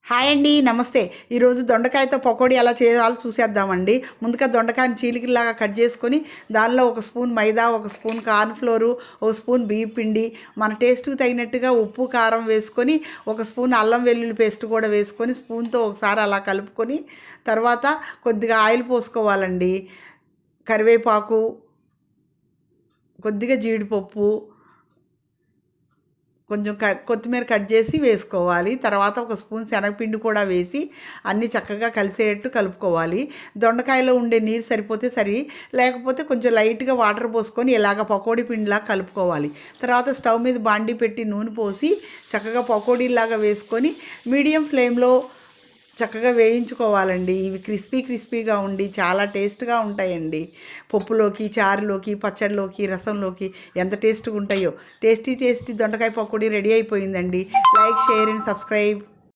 Hi అండి, నమస్తే. ఈరోజు దొండకాయతో పకోడీ ఎలా చేయాలో చూసేద్దామండి. ముందుగా దొండకాయని చీలికలాగా కట్ చేసుకొని దానిలో ఒక స్పూన్ మైదా, ఒక స్పూన్ కార్న్‌ఫ్లోరు, ఒక స్పూన్ బియ్యం పిండి, మన టేస్ట్‌కి తగినట్టుగా ఉప్పు, కారం వేసుకొని, ఒక స్పూన్ అల్లం వెల్లుల్లి పేస్ట్ కూడా వేసుకొని స్పూన్‌తో ఒకసారి అలా కలుపుకొని, తర్వాత కొద్దిగా ఆయిల్ పోసుకోవాలండి. కరివేపాకు, కొద్దిగా జీడిపప్పు, కొంచెం కొత్తిమీర కట్ చేసి వేసుకోవాలి. తర్వాత ఒక స్పూన్ శనగపిండి కూడా వేసి అన్నీ చక్కగా కలిసేటట్టు కలుపుకోవాలి. దొండకాయలో ఉండే నీరు సరిపోతే సరి, లేకపోతే కొంచెం లైట్గా వాటర్ పోసుకొని ఇలాగ పకోడీ పిండిలా కలుపుకోవాలి. తర్వాత స్టవ్ మీద బాండీ పెట్టి నూనె పోసి చక్కగా పకోడీలాగా వేసుకొని మీడియం ఫ్లేమ్లో చక్కగా వేయించుకోవాలండి. ఇవి క్రిస్పీగా ఉండి చాలా టేస్ట్గా ఉంటాయండి. పప్పులోకి, చారులోకి, పచ్చడిలోకి, రసంలోకి ఎంత టేస్ట్గా ఉంటాయో. టేస్టీ దొండకాయ పకోడీ రెడీ అయిపోయిందండి. Like, share and subscribe.